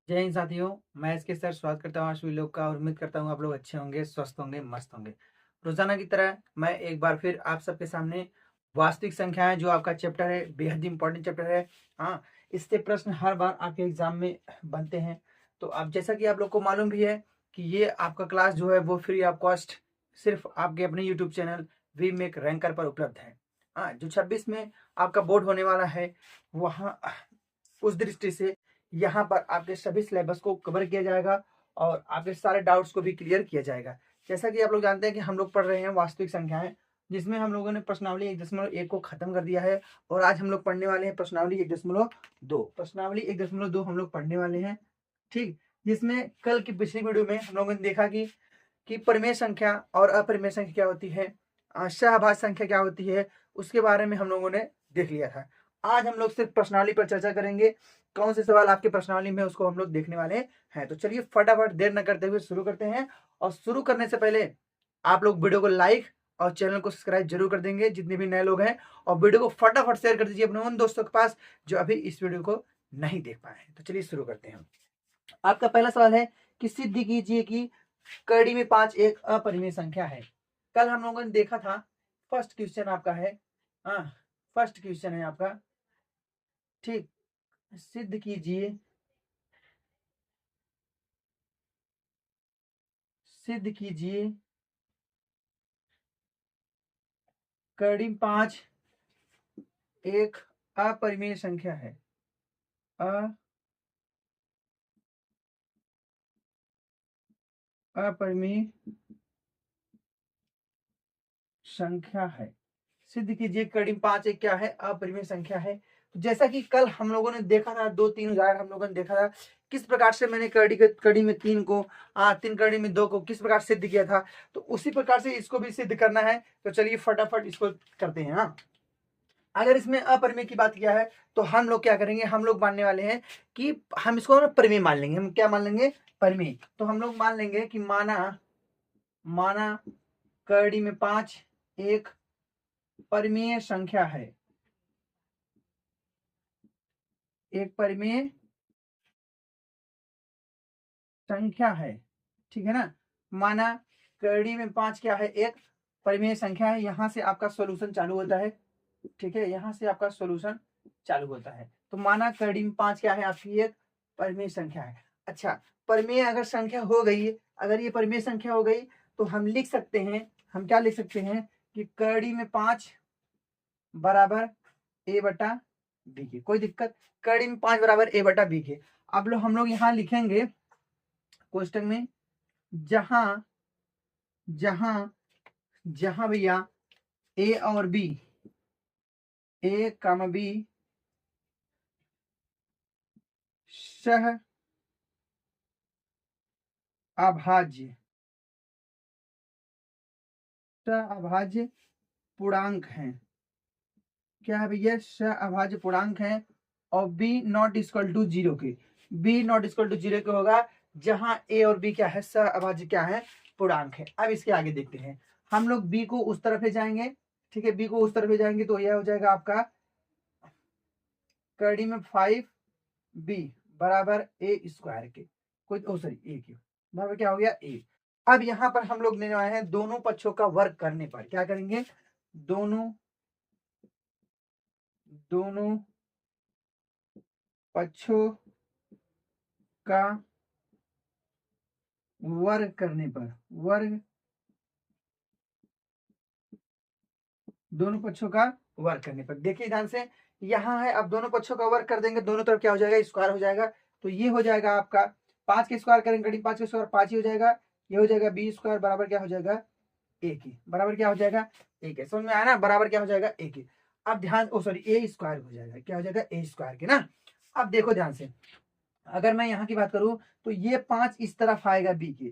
जय हिंद साथियों। मैं इसके सर स्वागत करता हूँ आप सभी लोग का और उम्मीद करता हूँ आप लोग अच्छे होंगे, स्वस्थ होंगे, मस्त होंगे। रोजाना की तरह मैं एक बार फिर आप सबके सामने वास्तविक संख्याएं जो आपका चैप्टर है, बेहद इंपॉर्टेंट चैप्टर है। हाँ, इससे प्रश्न हर बार आपके एग्जाम में बनते हैं। तो आप जैसा कि आप लोग को मालूम भी है कि ये आपका क्लास जो है वो फ्री ऑफ कॉस्ट सिर्फ आपके अपने YouTube channel We Make Ranker पर उपलब्ध है। हाँ, जो 26 में आपका बोर्ड होने वाला है वहाँ उस दृष्टि से यहाँ पर आपके सभी सिलेबस को कवर किया जाएगा और आपके सारे डाउट्स को भी क्लियर किया जाएगा। जैसा कि आप लोग जानते हैं कि हम लोग पढ़ रहे हैं वास्तविक संख्याएं, जिसमें हम लोगों ने प्रश्नावली 1.1 को खत्म कर दिया है और आज हम लोग पढ़ने वाले हैं प्रश्नावली 1.2। प्रश्नावली 1.2 हम लोग पढ़ने वाले हैं, ठीक। जिसमें कल की पिछली वीडियो में हम लोगों ने देखा कि परिमेय संख्या और अपरिमेय संख्या क्या होती है, सहभाज्य संख्या क्या होती है, उसके बारे में हम लोगों ने देख लिया था। आज हम लोग सिर्फ प्रश्नावली पर चर्चा करेंगे। कौन से सवाल आपके प्रश्नावली में उसको हम लोग देखने वाले हैं। तो चलिए फटाफट देर न करते हुए शुरू करते हैं। और शुरू करने से पहले आप लोग वीडियो को लाइक और चैनल को सब्सक्राइब जरूर कर देंगे जितने भी नए लोग हैं, और वीडियो को फटाफट शेयर कर दीजिए अपने उन दोस्तों के पास जो अभी इस वीडियो को नहीं देख पाए हैं। तो चलिए शुरू करते हैं। आपका पहला सवाल है कि सिद्ध कीजिए कि कड़ी में 5 एक अपरिमेय संख्या है। कल हम लोगों ने देखा था, फर्स्ट क्वेश्चन आपका है, हाँ, फर्स्ट क्वेश्चन है आपका, ठीक। सिद्ध कीजिए, सिद्ध कीजिए कड़ी 5 एक अपरिमेय संख्या है। अपरिमेय संख्या है। सिद्ध कीजिए कड़ी 5 एक क्या है, अपरिमेय संख्या है। तो जैसा कि कल हम लोगों ने देखा था, 2-3 उदाहरण हम लोगों ने देखा था किस प्रकार से मैंने कड़ी में 3 को, 3 कड़ी में 2 को किस प्रकार सिद्ध किया था। तो उसी प्रकार से इसको भी सिद्ध करना है। तो चलिए फटाफट इसको करते हैं। हाँ, अगर इसमें अपरिमेय की बात किया है तो हम लोग क्या करेंगे, हम लोग मानने वाले हैं कि हम इसको ना परिमेय मान लेंगे। हम क्या मान लेंगे, परिमेय। तो हम लोग मान लेंगे कि माना माना कड़ी में 5 एक परिमेय संख्या है, एक परिमेय संख्या है, ठीक है ना। माना कड़ी में 5 क्या है, एक परिमेय संख्या है। यहां से आपका सॉल्यूशन चालू होता है, ठीक है, यहां से आपका सॉल्यूशन चालू होता है। तो माना कड़ी में 5 क्या है, आपकी एक परिमेय संख्या है। अच्छा, परिमेय अगर संख्या हो गई, अगर ये परिमेय संख्या हो गई तो हम लिख सकते हैं, हम क्या लिख सकते हैं कि कड़ी में 5 बराबर ए बटा बी के। कोई दिक्कत, कड़ी में 5 बराबर ए बटा बी के। अब लोग हम लोग यहाँ लिखेंगे क्वेश्चन में, जहां जहां जहां भैया ए और बी, ए कम बी सह अभाज्य, सह अभाज्य पूर्णांक है। क्या है भैया, सह अभाज्य पूर्णांक है। और B not equal to zero के, B not equal to zero के होगा जहां ए और बी क्या है, सह अभाज्य क्या है, पूर्णांक है। अब इसके आगे देखते हैं, हम लोग बी को उस तरफ ले जाएंगे, ठीक है, बी को उस तरफ ले जाएंगे तो यह हो जाएगा आपका कड़ी में 5 बी बराबर ए स्क्वायर के, कोई सॉरी ए के बराबर क्या हो गया, ए। अब यहां पर हम लोग लेने आए हैं दोनों पक्षों का वर्ग करने पर क्या करेंगे, दोनों दोनों पक्षों का वर्ग करने पर, वर्ग, दोनों पक्षों का वर्ग करने पर। देखिए ध्यान से, यहां है, अब दोनों पक्षों का वर्ग कर देंगे, दोनों तरफ क्या हो जाएगा, स्क्वायर हो जाएगा। तो ये हो जाएगा आपका 5 के स्क्वायर करेंगे, करीब 5 के स्क्वायर 5 ही हो जाएगा। ये हो जाएगा बी स्क्वायर बराबर क्या हो जाएगा, एक ही, बराबर क्या हो जाएगा, एक है। समझ में आया ना, बराबर क्या हो जाएगा, एक ही। अब ध्यान, ओ सॉरी, ए स्क्वायर हो जाएगा, क्या हो जाएगा, ए स्क्वायर के ना। अब देखो ध्यान से, अगर मैं यहाँ की बात करूं तो ये 5 इस तरफ आएगा, बी के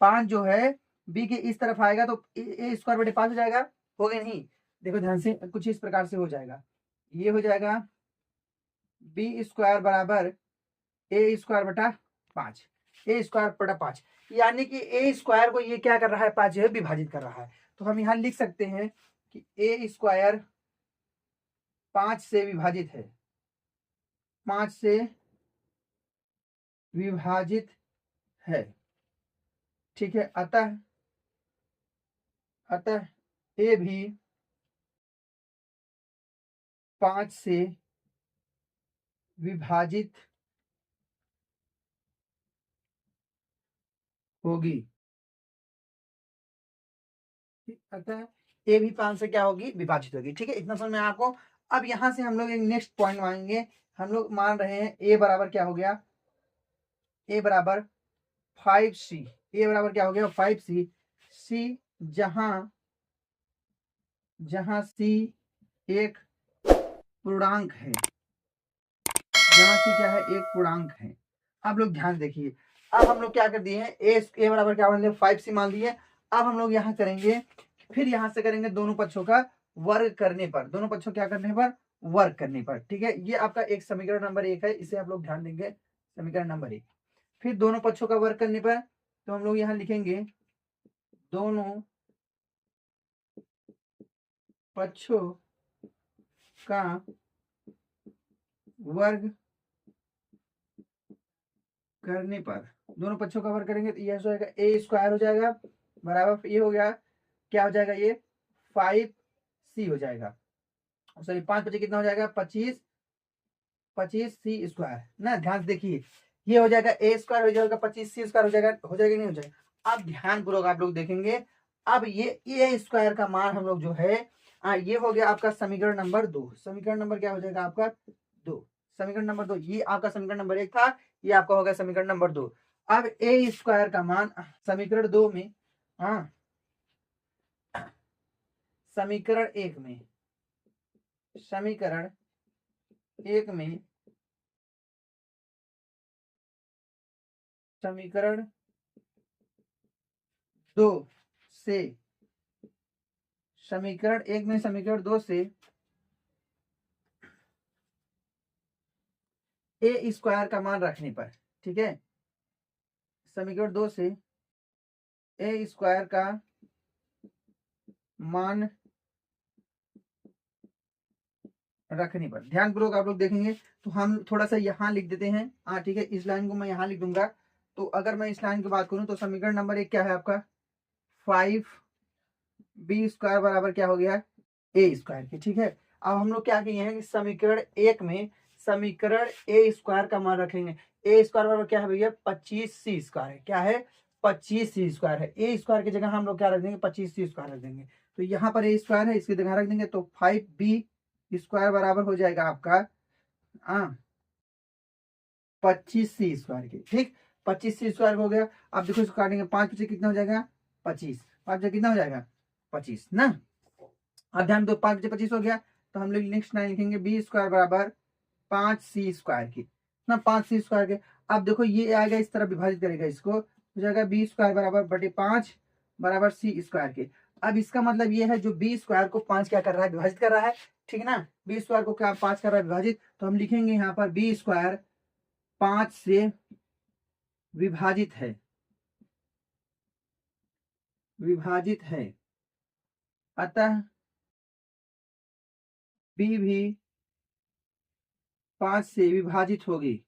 5 जो है बी के इस तरफ आएगा तो ए स्क्वायर बटे 5 हो जाएगा, हो गया नहीं। देखो ध्यान से, कुछ इस प्रकार से हो जाएगा, ये हो जाएगा बी स्क्वायर बराबर ए स्क्वायर बटा 5, ए स्क्वायर बटा 5, यानी कि ए स्क्वायर को ये क्या कर रहा है, 5 जो है विभाजित कर रहा है। तो हम यहाँ लिख सकते हैं कि ए स्क्वायर 5 से विभाजित है, 5 से विभाजित है। ठीक है, अतः ए भी 5 से विभाजित होगी। अतः ए भी 5 से क्या होगी, विभाजित होगी। ठीक है, इतना समझ में आपको। अब यहां से हम लोग एक नेक्स्ट पॉइंट मानेंगे। हम लोग मान रहे हैं ए बराबर क्या हो गया, ए बराबर 5c। ए बराबर क्या हो गया, 5c। सी जहां सी एक पूर्णांक है, जहां सी क्या है, एक पूर्णांक है। आप लोग ध्यान देखिए, अब हम लोग क्या कर दिए हैं, ए बराबर क्या मान लिया, 5c मान लिए। अब हम लोग यहाँ करेंगे, फिर यहां से करेंगे दोनों पक्षों का वर्ग करने पर, दोनों पक्षों क्या करने पर, वर्ग करने पर। ठीक है, ये आपका एक समीकरण नंबर 1 है, इसे आप लोग ध्यान देंगे, समीकरण नंबर 1। फिर दोनों पक्षों का वर्ग करने पर तो हम लोग यहाँ लिखेंगे दोनों पक्षों का वर्ग करने पर, दोनों पक्षों का वर्ग करेंगे तो ये हो जाएगा ए स्क्वायर हो जाएगा, बराबर ये हो गया, क्या हो जाएगा, ये 5c हो जाएगा। सॉरी 5 पचे कितना हो जाएगा, 25c स्क्वायर ना। ध्यान से देखिए, ये हो जाएगा ए स्क्वायर हो जाएगा, 25c स्क्वायर हो जाएगा, नहीं हो जाएगा। अब ध्यान पूर्वक आप लोग देखेंगे, अब ये ए स्क्वायर का मान हम लोग जो है, ये हो गया आपका समीकरण नंबर 2। समीकरण नंबर क्या हो जाएगा आपका, 2। समीकरण नंबर 2, ये आपका समीकरण नंबर 1 था, ये आपका होगा समीकरण नंबर 2। अब ए स्क्वायर का मान समीकरण 2 में, हाँ समीकरण 1 में, समीकरण 1 में, समीकरण 2 से, समीकरण 1 में समीकरण 2 से ए स्क्वायर का मान रखने पर, ठीक है, समीकरण 2 से ए स्क्वायर का मान रखने पर, ध्यान पूर्वक आप लोग देखेंगे तो हम थोड़ा सा यहाँ लिख देते हैं। हाँ ठीक है, इस लाइन को मैं यहाँ लिख दूंगा। तो अगर मैं इस लाइन की बात करूं तो समीकरण नंबर 1 क्या है आपका, 5b स्क्वायर बराबर क्या हो गया, ए स्क्वायर की। ठीक है, अब हम लोग क्या किए हैं कि समीकरण 1 में समीकरण ए स्क्वायर का मान रखेंगे। ए स्क्वायर बराबर क्या है भैया, 25c स्क्वायर है। क्या है, 25c स्क्वायर है। ए स्क्वायर की जगह हम लोग क्या रख देंगे, 25c स्क्वायर रख देंगे। तो यहाँ पर ए स्क्वायर है, इसकी जगह रख देंगे, तो 5b स्क्वायर बराबर हो जाएगा आपका 25c स्क्वायर की। ठीक, 25c स्क्वायर हो गया। अब देखो इसको काटेंगे, 5 पीछे कितना हो जाएगा, 25, 5 पीछे कितना हो जाएगा, 25 ना। अब ध्यान दो, 5 पीछे 25 हो गया, तो हम लोग नेक्स्ट लाइन लिखेंगे बी स्क्वायर बराबर 5c स्क्वायर की ना, 5c स्क्वायर के। अब देखो ये आएगा, इस तरह विभाजित करेगा, इसको हो जाएगा बी स्क्वायर बराबर बटे 5 बराबर c स्क्वायर के। अब इसका मतलब ये है, जो बी स्क्वायर को 5 क्या कर रहा है, विभाजित कर रहा है। ठीक है ना, बी स्क्वायर को क्या 5 कर रहा है विभाजित, तो हम लिखेंगे यहाँ पर बी स्क्वायर 5 से विभाजित है, विभाजित है, अतः बी भी 5 से विभाजित होगी,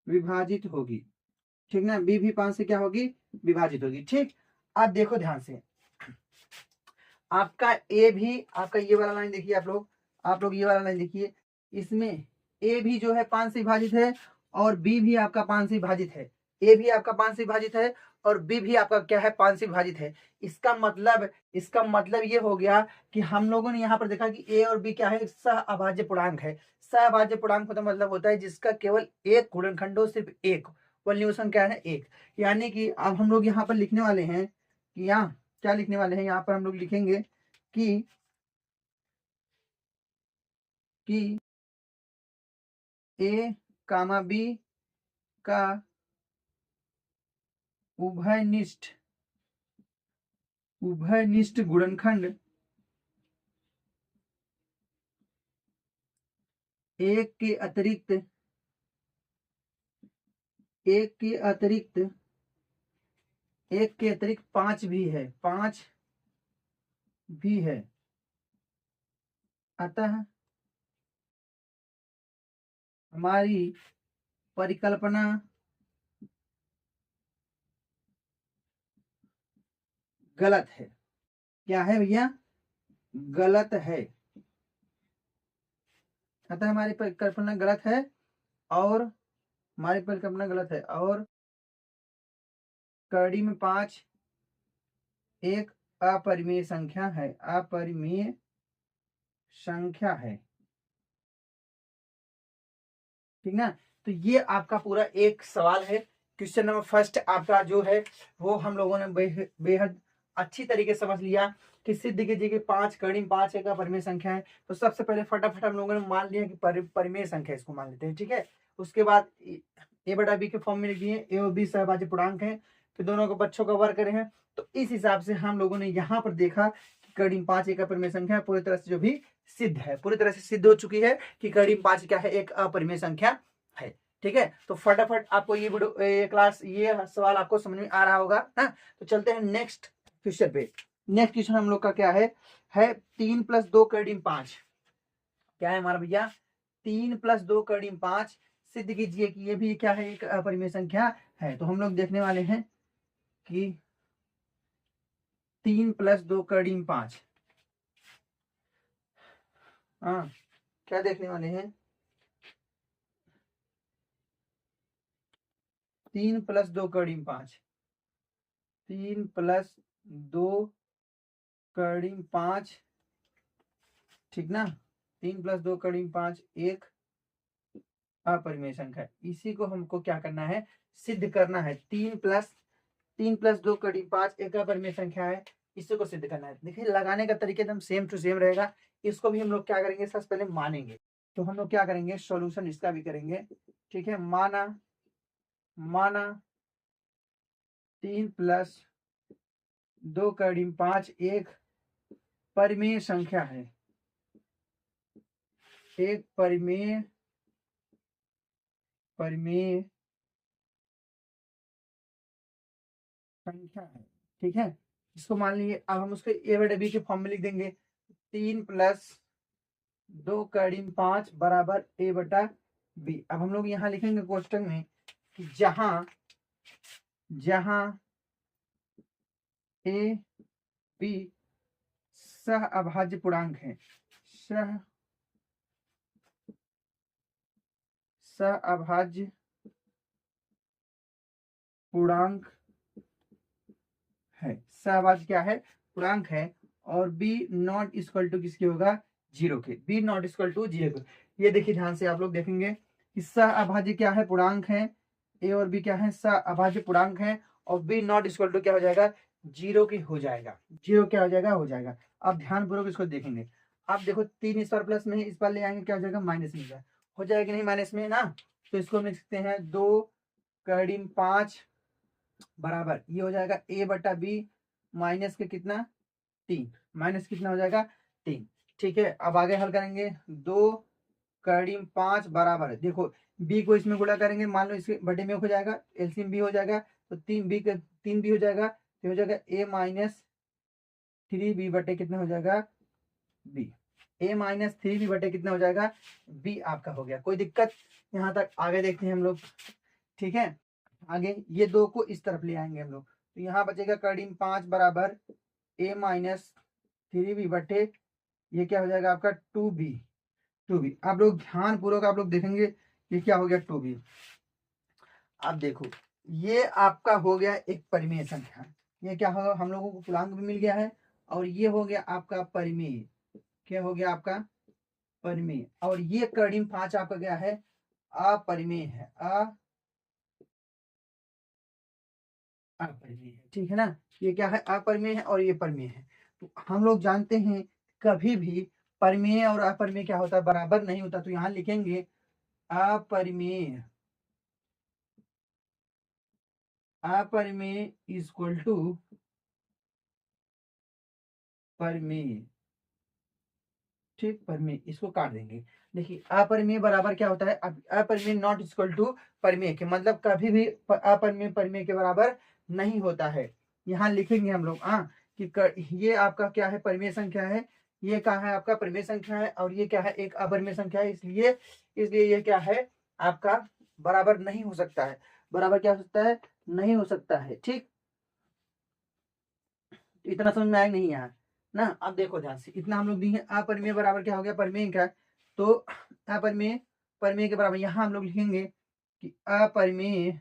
विभाजित होगी। ठीक ना, बी भी 5 से क्या होगी, विभाजित होगी। ठीक, अब देखो ध्यान से, आपका ए भी, आपका ये वाला लाइन देखिए, आप लोग ये वाला लाइन देखिए, इसमें ए भी जो है 5 से विभाजित है, और बी भी आपका 5 से विभाजित है। ए भी आपका 5 से विभाजित है, और बी भी आपका क्या है, 5 से विभाजित है। इसका मतलब ये हो गया कि हम लोगों ने यहाँ पर देखा कि ए और बी क्या है, सहअभाज्य पूर्णांक है। सहअभाज्य पूर्णांक का मतलब होता है जिसका केवल एक गुणनखंड हो, सिर्फ एक, वैल्यूएशन क्या है, एक। यानी कि अब हम लोग यहाँ पर लिखने वाले हैं कि यहाँ क्या लिखने वाले हैं, यहाँ पर हम लोग लिखेंगे कि ए कामा बी का उभयनिष्ठ गुणनखंड एक के अतिरिक्त, एक के अतिरिक्त, एक के अतिरिक्त 5 भी है, 5 भी है। अतः हमारी परिकल्पना गलत है। क्या है भैया? गलत है। अतः हमारी परिकल्पना गलत है और हमारी परिकल्पना गलत है और कड़ी में 5 एक अपरिमेय संख्या है। अपरिमेय संख्या है। ठीक ना? तो ये आपका पूरा एक सवाल है। क्वेश्चन नंबर फर्स्ट आपका जो है वो हम लोगों ने बेहद अच्छी तरीके से समझ लिया कि सिद्ध कीजिए कि 5 कड़ी 5 एक अपरिमेय संख्या है। तो सबसे पहले फटाफट हम लोगों ने मान लिया कि परिमेय संख्या, इसको मान लेते हैं। ठीक है, उसके बाद ए बटा बी के फॉर्म में लिख दिए, ए और बी सहभाज्य पूर्णांक है, फिर दोनों को बच्चों का वर्ग करे हैं। तो इस हिसाब से हम लोगों ने यहाँ पर देखा कि कड़ी 5 एक अपरिमेय संख्या पूरी तरह से जो भी सिद्ध है, पूरी तरह से सिद्ध हो चुकी है कि कड़ी 5 क्या है? एक अपरिमेय संख्या है। ठीक है, तो फटाफट आपको ये वीडियो ये क्लास ये सवाल आपको समझ में आ रहा होगा ना? तो चलते हैं नेक्स्ट क्वेश्चन पे। नेक्स्ट क्वेश्चन हम लोग का क्या है? 3 + 2 कड़ी 5। क्या है हमारा भैया? 3 + 2 कड़ी 5 सिद्ध कीजिए कि ये भी क्या है? एक अपरिमेय संख्या है। तो हम लोग देखने वाले हैं कि 3 + 2 कड़ी 5, हाँ क्या देखने वाले हैं? 3 + 2 कड़ी 5, 3 + 2 कड़ी 5। ठीक ना? 3 + 2 कड़ी 5 एक अपरिमेय संख्या है। इसी को हमको क्या करना है? सिद्ध करना है। 3 + 2 कड़ी 5 एक अपरिमेय संख्या है, इसी को सिद्ध करना है। देखिए लगाने का तरीका एकदम सेम टू सेम रहेगा। इसको भी हम लोग क्या करेंगे? सबसे पहले मानेंगे। तो हम लोग क्या करेंगे? सॉल्यूशन इसका भी करेंगे। ठीक है, माना 3 + 2 कड़ी 5 एक परिमेय संख्या है। एक परिमेय संख्या है। ठीक है, इसको मान लीजिए। अब हम उसको ए बटे बी के फॉर्म में लिख देंगे। 3 + 2 कड़ी 5 बराबर ए बटा बी। अब हम लोग यहाँ लिखेंगे क्वेश्चन में कि जहां ए बी सह अभाज्य पूर्णांक है, सह अभाज्य पूर्णांक है। सहभाज्य क्या है? पूर्णांक है। और बी नॉट इक्वल टू किसके होगा? 0 के। बी नॉट इक्वल टू 0 के। ये देखिए ध्यान से आप लोग देखेंगे कि सह अभाज्य क्या है? पूर्णांक है। ए और बी क्या है? सह अभाज्य पूर्णांक है। और बी नॉट इक्वल टू क्या हो जाएगा? 0 की हो जाएगा। 0 क्या हो जाएगा? हो जाएगा। अब ध्यान पूर्वक इसको देखेंगे। आप देखो 3 इस बार प्लस में है, इस बार ले आएंगे, क्या हो जाएगा? माइनस में हो जाएगा नहीं माइनस में ना? तो इसको हम लिख सकते हैं 2 कड़ी 5 बराबर ये हो जाएगा ए बटा बी माइनस के कितना? 3। माइनस कितना हो जाएगा? 3। ठीक है, अब आगे हल करेंगे। 2 कड़ी 5 बराबर देखो बी को इसमें गुणा करेंगे, मान लो इसके बटे में हो जाएगा, एलसीएम बी हो जाएगा। तो 3 बी हो जाएगा, तो हो जाएगा ए माइनस 3 बी बटे कितना हो जाएगा? बी। ए माइनस 3 बी बटे कितना हो जाएगा? बी आपका हो गया। कोई दिक्कत यहाँ तक? आगे देखते हैं हम लोग। ठीक है, आगे ये 2 को इस तरफ ले आएंगे हम लोग। तो यहाँ बचेगा कड़ी 5 बराबर ए माइनस 3 बी बटे ये क्या हो जाएगा आपका? 2 बी। आप लोग ध्यान पूर्वक आप लोग देखेंगे ये क्या हो गया? 2 बी। अब देखो ये आपका हो गया एक परिमेय संख्या। ये क्या होगा? हम लोगों को पूर्णांक भी मिल गया है और ये हो गया आपका परिमेय। क्या हो गया आपका? परिमेय। और ये कड़ी 5 आपका क्या है? अपरिमेय है। अपरिमेय है। ठीक है ना? ये क्या है? अपरिमेय है और ये परिमेय है। तो हम लोग जानते हैं कभी भी परिमेय और अपरिमेय क्या होता है? बराबर नहीं होता। तो यहाँ लिखेंगे अपरिमेय इक्वल टू परिमेय। ठीक, परिमेय इसको काट देंगे। देखिए अपरिमेय बराबर क्या होता है? अपरिमेय नॉट इक्वल टू परिमेय के, मतलब कभी भी अपरिमेय परिमेय के बराबर नहीं होता है। यहाँ लिखेंगे हम लोग कि ये आपका क्या है? परिमेय संख्या है। ये क्या है? आपका परिमेय संख्या है। और ये क्या है? एक अपरिमेय संख्या है। इसलिए ये क्या है? आपका बराबर नहीं हो सकता है, बराबर क्या हो सकता है, नहीं हो सकता है। ठीक, इतना समझ में आया नहीं यार ना। अब देखो ध्यान से, इतना हम लोग दिए अपरिमेय बराबर क्या हो गया, परिमेय का, तो अपरिमेय परिमेय के बराबर यहाँ हम लोग लिखेंगे कि अपरिमेय,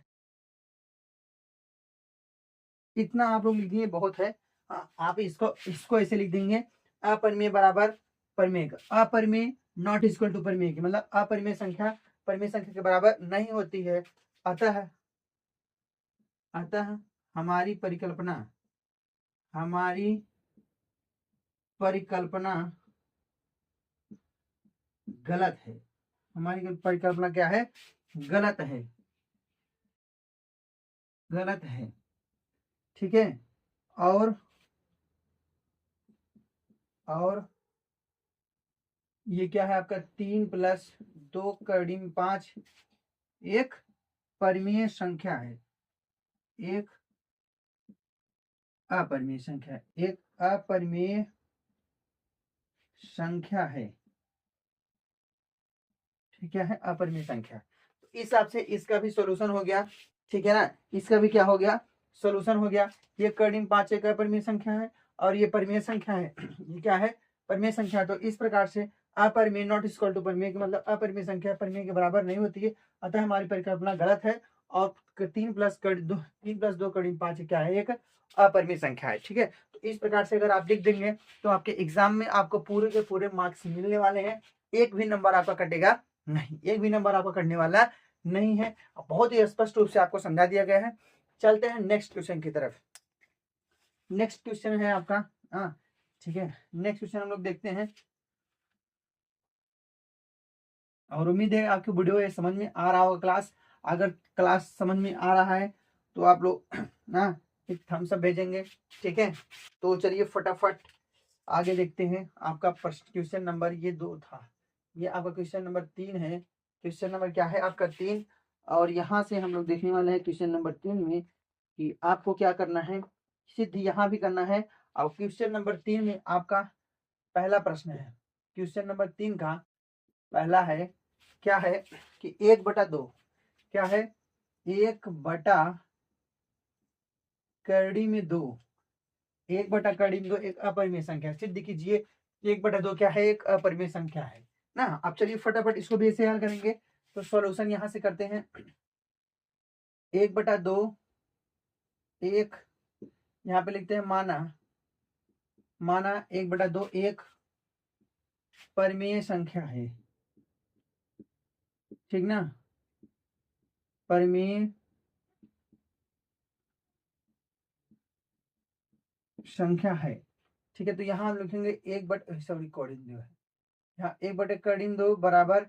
इतना आप लोग लिख दिए बहुत है। आप इसको इसको ऐसे लिख देंगे, अपरिमेय बराबर परिमेय का, अपरिमेय नॉट इक्वल टू परिमेय की, मतलब अपरिमेय संख्या परिमेय संख्या के बराबर नहीं होती है। अतः अतः हमारी परिकल्पना, हमारी परिकल्पना गलत है, हमारी परिकल्पना क्या है, गलत है, गलत है। ठीक है, और और ये क्या है आपका 3+2 * 5 एक परिमेय संख्या है, एक अपरिमेय संख्या है, एक अपरिमेय संख्या है। ठीक है, अपरिमेय संख्या। तो इस हिसाब से इसका भी सॉल्यूशन हो गया। ठीक है ना, इसका भी क्या हो गया, सॉल्यूशन हो गया। ये कर्डिम 5 एक अपरिमेय संख्या है और ये परिमेय संख्या है। ये क्या है, परिमेय संख्या। तो इस प्रकार से अपरिमेय नॉट इक्वल टू परिमेय, मतलब अपरिमेय संख्या परिमेय के बराबर नहीं होती है, अतः हमारी परिकल्पना गलत है। और 3+2 क्या है, एक अपरिमेय संख्या है। ठीक है, तो इस प्रकार से अगर आप लिख देंगे तो आपके एग्जाम में आपको पूरे के पूरे मार्क्स मिलने वाले हैं, एक भी नंबर आपका कटेगा नहीं, एक भी नंबर आपका कटने वाला नहीं है। बहुत ही स्पष्ट रूप से आपको समझा दिया गया है। चलते हैं नेक्स्ट क्वेश्चन की तरफ। नेक्स्ट क्वेश्चन है आपका, हाँ ठीक है, नेक्स्ट क्वेश्चन हम लोग देखते हैं। और उम्मीद है आपकी वीडियो ये समझ में आ रहा होगा क्लास। अगर क्लास समझ में आ रहा है तो आप लोग ना एक थम्स अप भेजेंगे। ठीक है, तो चलिए फटाफट आगे देखते हैं। आपका क्वेश्चन नंबर ये 2 था, ये आपका क्वेश्चन नंबर 3 है। क्वेश्चन नंबर क्या है आपका 3। और यहाँ से हम लोग देखने वाले हैं क्वेश्चन नंबर 3 में कि आपको क्या करना है, सिद्ध यहाँ भी करना है। और क्वेश्चन नंबर 3 में आपका पहला प्रश्न है, क्वेश्चन नंबर 3 का पहला है, क्या है कि 1/2 क्या है, 1/2 1/2 एक अपरिमेय संख्या है। सिद्ध कीजिए 1/2 क्या है, एक अपरिमेय संख्या है ना। अब चलिए फटाफट इसको भी ऐसे हल करेंगे। तो सॉल्यूशन यहां से करते हैं। 1/2 एक, यहाँ पे लिखते हैं माना, माना 1/2 एक परिमेय संख्या है। ठीक ना, परिमेय संख्या है। ठीक है, तो यहाँ हम लिखेंगे 1/2 यहाँ 1/2 बराबर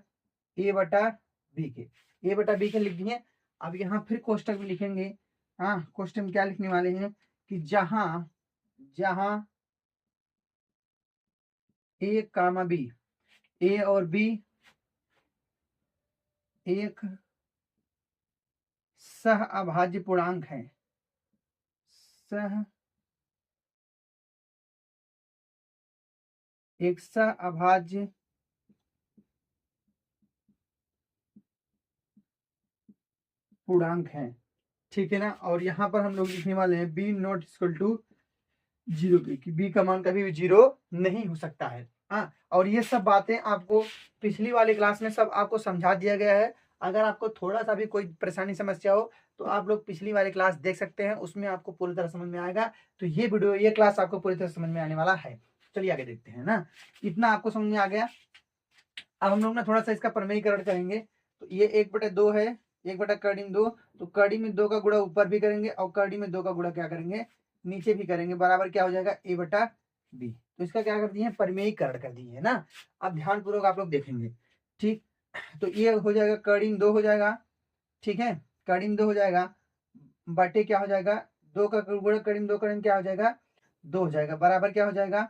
a/b के, a/b के लिख दिए। अब यहाँ फिर कोष्टक में लिखेंगे। हाँ, कोष्टक में क्या लिखने वाले हैं कि जहां जहां a कामा b, a और b एक सह अभाज्य पूर्णांक है, सह एक सह अभाज्य पूर्णांक है। ठीक है ना, और यहाँ पर हम लोग लिखने वाले हैं b नॉट इक्वल टू 0 की, b का मान कभी भी 0 नहीं हो सकता है। हाँ, और ये सब बातें आपको पिछली वाली क्लास में सब आपको समझा दिया गया है। अगर आपको थोड़ा सा भी कोई परेशानी समस्या हो तो आप लोग पिछली वाली क्लास देख सकते हैं, उसमें आपको पूरी तरह समझ में आएगा। तो ये वीडियो ये क्लास आपको पूरी तरह समझ में आने वाला है। चलिए आगे देखते हैं ना, इतना आपको समझ में आ गया। अब हम लोग ना थोड़ा सा इसका प्रमेयीकरण करेंगे। तो ये 1/2 है, 1/2, तो कड़ी में 2 का गुणा ऊपर भी करेंगे और कड़ी में 2 का गुणा क्या करेंगे, नीचे भी करेंगे, बराबर क्या हो जाएगा a/b। तो इसका क्या कर दिए, प्रमेयीकरण कर दिए है ना। अब ध्यान पूर्वक आप लोग देखेंगे। ठीक, तो ये हो जाएगा कड़ी में 2 हो जाएगा। ठीक है, कड़ी में 2 हो जाएगा, बटे क्या हो जाएगा, 2 का गुणा कड़ी में 2 कड़ी में क्या हो जाएगा, 2 हो जाएगा, बराबर क्या हो जाएगा,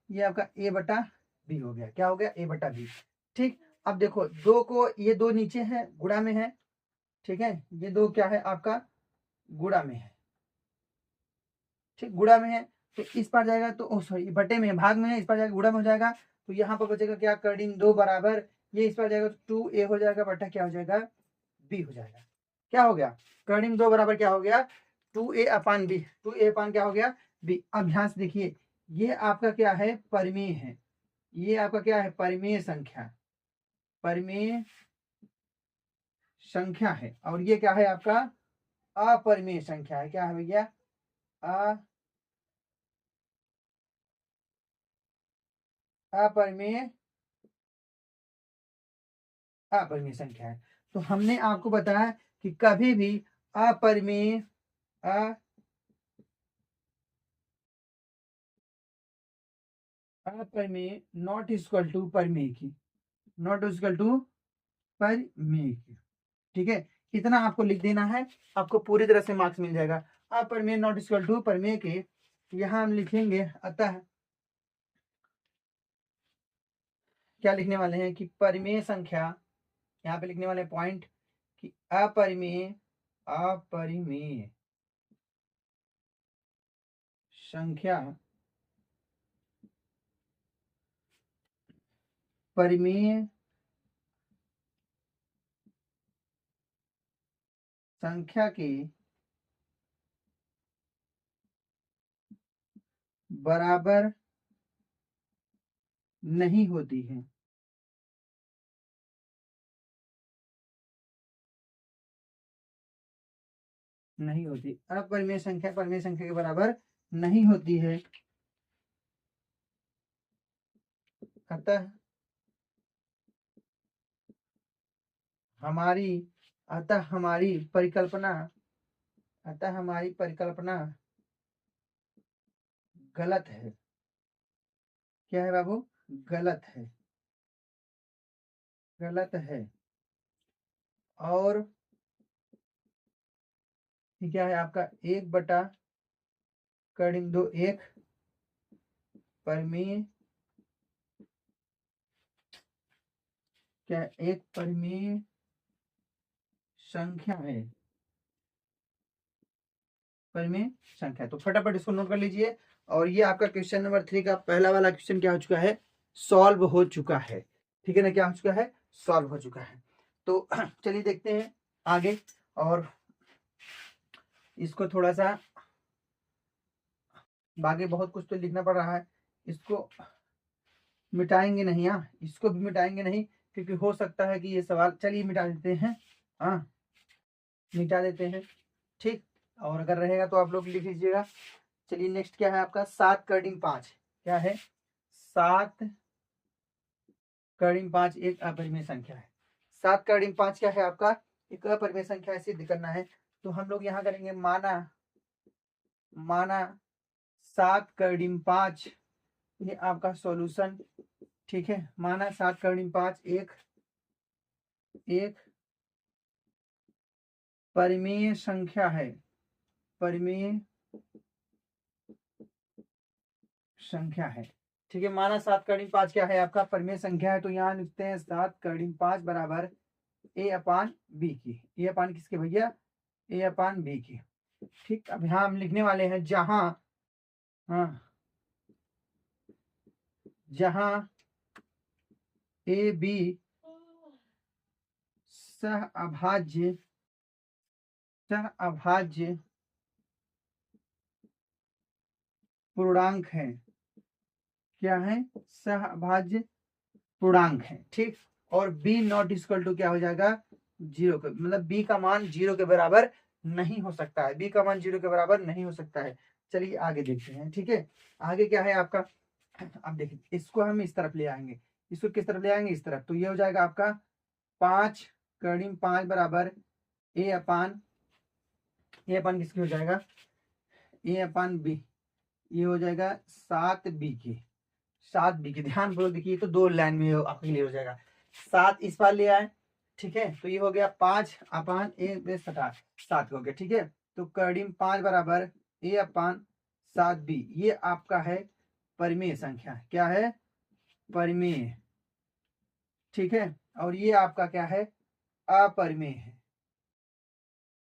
ये आपका a/b हो गया। क्या हो गया, a/b। ठीक, अब देखो 2 को, ये 2 नीचे है, गुणा में है। ठीक है, ये 2 क्या है आपका, गुणा में है। ठीक, गुणा में है, तो इस पर जाएगा तो सॉरी बटे में है, भाग में है, इस पर जाएगा गुणा में हो जाएगा। तो यहाँ पर बचेगा क्या, कर्डिन 2 बराबर, ये इस पर जाएगा तो 2a हो जाएगा, बटा क्या हो जाएगा बी हो जाएगा। क्या हो गया, कर्णिम 2 बराबर क्या हो गया, 2a/b। 2a/ क्या हो गया, बी। अब ध्यान से देखिए, ये आपका क्या है, परिमेय है। ये आपका क्या है, परिमेय संख्या, परिमेय संख्या है। और ये क्या है आपका, अपरिमेय संख्या है। क्या है भैया, अपरिमेय, अपरिमेय संख्या है। तो हमने आपको बताया कि कभी भी अपरिमेय, अपरिमेय नॉट इक्वल टू परिमेय की, नॉट इक्वल टू परिमेय की। ठीक है, इतना आपको लिख देना है, आपको पूरी तरह से मार्क्स मिल जाएगा। अपरिमेय नॉट इक्वल टू परिमेय के, यहाँ हम लिखेंगे, अतः क्या लिखने वाले हैं कि परिमेय संख्या, यहाँ पे लिखने वाले पॉइंट कि अपरिमेय, अपरिमेय संख्या, परिमेय संख्या के बराबर नहीं होती है। नहीं होती, अपरिमेय संख्या परिमेय संख्या के बराबर नहीं होती है। अतः हमारी, अतः हमारी परिकल्पना, अतः हमारी परिकल्पना गलत है। क्या है बाबू, गलत है, गलत है। और ये क्या है आपका, 1/2 एक परिमेय, क्या एक परिमेय संख्या है, परिमेय संख्या। तो फटाफट इसको नोट कर लीजिए। और ये आपका क्वेश्चन नंबर 3 का पहला वाला क्वेश्चन क्या हो चुका है, सॉल्व हो चुका है। ठीक है ना, क्या हो चुका है, सॉल्व हो चुका है। तो चलिए देखते हैं आगे, और इसको थोड़ा सा आगे बहुत कुछ तो लिखना पड़ रहा है, इसको मिटाएंगे नहीं, हाँ इसको भी मिटाएंगे नहीं, क्योंकि हो सकता है कि ये सवाल, चलिए मिटा देते हैं, हाँ मिटा देते हैं, ठीक। और अगर रहेगा तो आप लोग लिख लीजिएगा। चलिए नेक्स्ट क्या है आपका, 7/5। क्या है, 7/5 एक अपरिमेय संख्या है। 7/5 क्या है आपका, एक अपरिमेय संख्या है, सिद्ध करना है। तो हम लोग यहाँ करेंगे, माना, माना 7/5 ये आपका सॉल्यूशन। ठीक है, माना 7/5 एक, एक परिमेय संख्या है, परिमेय संख्या है। ठीक है, माना 7/5 क्या है आपका, परिमेय संख्या है। तो यहाँ लिखते हैं 7/5 बराबर a/b की, a/, किसके भैया, a/b की। ठीक, अब यहाँ हम लिखने वाले हैं, जहां, हाँ जहां ab सह अभाज्य, सह अभाज्य पूर्णांक है। क्या है, सह अभाज्य पूर्णांक है। ठीक, और b नॉट इक्वल टू क्या हो जाएगा, 0 के, मतलब b का मान 0 के बराबर नहीं हो सकता है, b का मान 0 के बराबर नहीं हो सकता है। चलिए आगे देखते हैं। ठीक है, आगे क्या है आपका, अब देखिए इसको हम इस तरफ ले आएंगे, इसको किस तरफ ले आएंगे, इस तरफ। तो ये हो जाएगा आपका 5/5 बराबर a/, a/, किसकी हो जाएगा, a/b, ये हो जाएगा 7b की, 7b की। ध्यान पूर्वक देखिए, तो 2 लाइन में आपके लिए हो जाएगा। 7 इस बार ले आए, ठीक है, तो ये हो गया 5/a/7 हो गया। ठीक है, तो 5 बराबर a/7b, ये आपका है परिमेय संख्या। क्या है, परिमेय। ठीक है, और ये आपका क्या है, अपरिमेय है,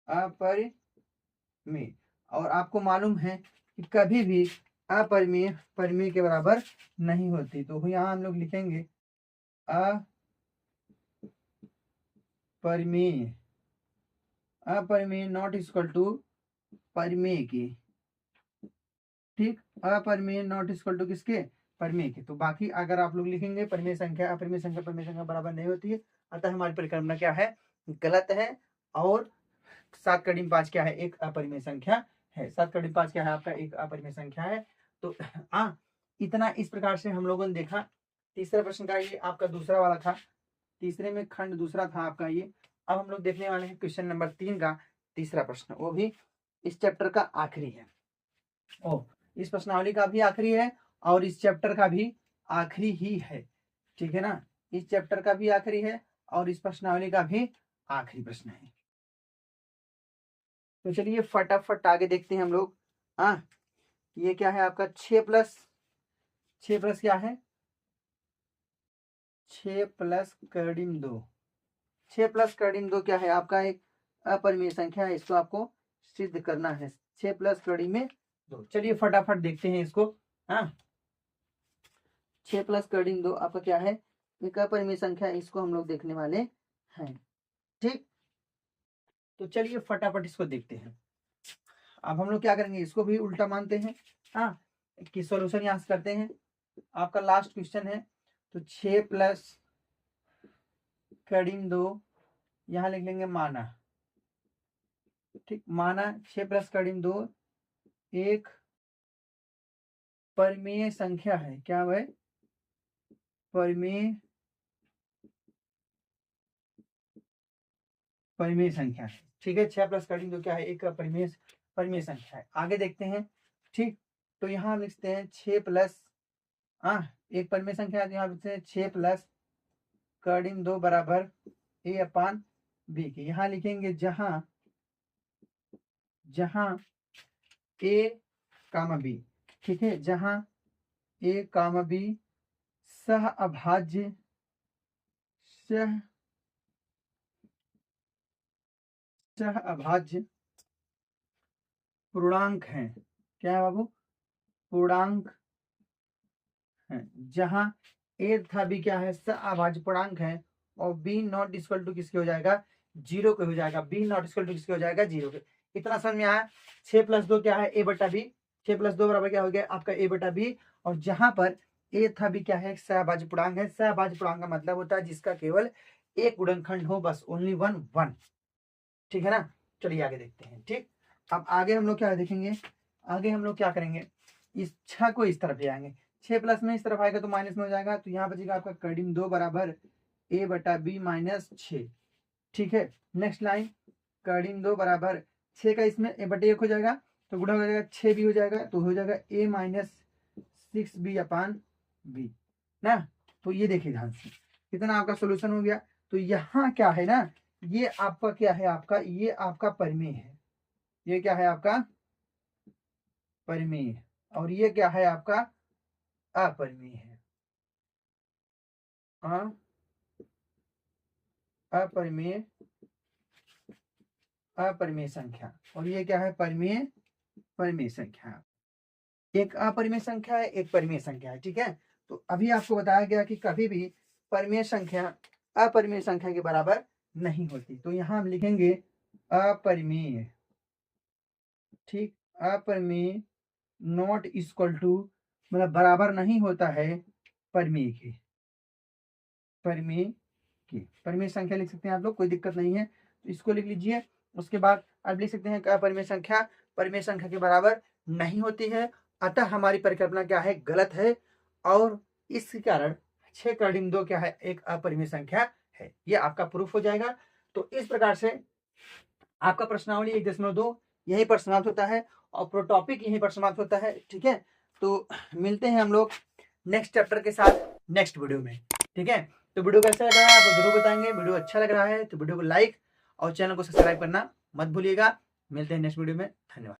अपरिमेय। और आपको मालूम है कि कभी भी अपरिमेय परिमेय के बराबर नहीं होती। तो यहाँ हम लोग लिखेंगे अपरिमेय, अपरिमेय नॉट इक्वल टू परिमेय के, ठीक, अपरिमेय नॉट इक्वल टू किसके, परिमेय के। तो बाकी अगर आप लोग लिखेंगे परिमेय संख्या अपरिमेय संख्या बराबर नहीं होती है, अतः हमारी परिकल्पना क्या है, गलत है। और 7 का डिम 5 क्या है, एक अपरिमेय संख्या है। 7 का डिम 5 क्या है, आपका एक अपरिमेय संख्या है। तो इतना इस प्रकार से हम लोगों ने देखा। तीसरा प्रश्न का ये आपका दूसरा वाला था, तीसरे में खंड दूसरा था आपका ये। अब हम लोग देखने वाले हैं क्वेश्चन नंबर 3 का तीसरा प्रश्न, वो भी इस चैप्टर का आखिरी है। इस प्रश्नावली का भी आखिरी है और इस चैप्टर का भी आखिरी ही है, ठीक है ना। इस चैप्टर का भी आखिरी है और इस प्रश्नावली का भी आखिरी प्रश्न है। तो चलिए फटाफट आगे देखते हैं हम लोग। ये क्या है आपका 6 प्लस क्या है, 6 प्लस कर्डिम 2। 6 प्लस कर्डिम 2 क्या है, आपका एक अपरिमेय संख्या है, इसको आपको सिद्ध करना है। 6 प्लस कर्डिम में 2। चलिए फटाफट देखते हैं इसको। 6 प्लस कर्डिम 2 आपका क्या है, एक अपरिमेय संख्या, इसको हम लोग देखने वाले हैं, ठीक। तो चलिए फटाफट इसको देखते हैं। अब हम लोग क्या करेंगे, इसको भी उल्टा मानते हैं, कि सॉल्यूशन यहाँ से करते हैं। आपका लास्ट क्वेश्चन है, तो 6 प्लस कर्डिम 2 यहाँ लिख लेंगे माना, ठीक, माना 6 प्लस कर्डिम 2 एक परिमेय संख्या है। क्या है, परिमेय संख्या है, ठीक है। 6 प्लस कर्डिम 2 क्या है, एक परिमेय संख्या है। आगे देखते हैं, ठीक। तो यहाँ हम लिखते हैं 6 प्लस एक परिमेय संख्या है, तो यहाँ लिखते हैं 6 प्लस कर्डिम 2 बराबर a अपान b के। यहाँ लिखेंगे जहां a कामा b, ठीक है, जहां a कामा b सह अभाज्य पूर्णांक है। क्या है बाबू, पूर्णांक है। जहां a तथा b क्या है, सह अभाज्य पूर्णांक है और b नॉट इक्वल टू किसके हो जाएगा, 0 के हो जाएगा। b नॉट इक्वल टू किसके हो जाएगा, 0 के। इतना समझ में आया। 6 प्लस 2 क्या है, a बटा b। 6 प्लस 2 बराबर क्या हो गया आपका a बटा b। और जहां पर a था b क्या है, सहभाज्य पूर्णांक है। सहभाज्य पूर्णांक का मतलब होता है जिसका केवल एक गुणनखंड हो, बस ओनली वन, ठीक है ना। चलिए आगे देखते हैं, ठीक। अब आगे हम लोग क्या देखेंगे, आगे हम लोग क्या करेंगे, इस 6 को इस तरफ ले आएंगे। 6 प्लस में इस तरफ आएगा तो माइनस में हो जाएगा, तो यहाँ बचेगा आपका कर्डिम 2 बराबर a बटा b माइनस 6, ठीक है। नेक्स्ट लाइन, कर्डिम 2 बराबर 6 का इसमें a बटे 1 हो जाएगा, तो गुणा हो जाएगा 6 भी हो जाएगा, तो हो जाएगा a minus 6b upon b ना। तो ये देखिए ध्यान से, कितना आपका सोल्यूशन हो गया। तो यहाँ क्या है ना, ये आपका क्या है, आपका ये आपका परिमेय है। ये क्या है आपका परिमेय, और ये क्या है आपका अपरिमेय है। अपरिमेय संख्या, और ये क्या है, परिमेय संख्या। एक अपरिमेय संख्या है, एक परिमेय संख्या है, ठीक है। तो अभी आपको बताया गया कि कभी भी परिमेय संख्या अपरिमेय संख्या के बराबर नहीं होती। तो यहाँ हम लिखेंगे अपरिमेय, ठीक, अपरिमेय नॉट इक्वल टू, मतलब बराबर नहीं होता है परिमेय के। परिमेय संख्या लिख सकते हैं आप लोग, कोई दिक्कत नहीं है, तो इसको लिख लीजिए। उसके बाद अब लिख सकते हैं अपरिमेय संख्या परिमेय संख्या के बराबर नहीं होती है, अतः हमारी परिकल्पना क्या है, गलत है। और इस कारण 6 कर्डिम 2 क्या है, एक अपरिमेय संख्या है। ये आपका प्रूफ हो जाएगा। तो इस प्रकार से आपका प्रश्नावली 1.2 यहीं पर समाप्त होता है और प्रो टॉपिक यहीं पर समाप्त होता है, ठीक है। तो मिलते हैं हम लोग नेक्स्ट चैप्टर के साथ नेक्स्ट वीडियो में, ठीक है। तो वीडियो कैसा लग रहा है आप जरूर बताएंगे। वीडियो अच्छा लग रहा है तो वीडियो को लाइक और चैनल को सब्सक्राइब करना मत भूलिएगा। मिलते हैं नेक्स्ट वीडियो में, धन्यवाद।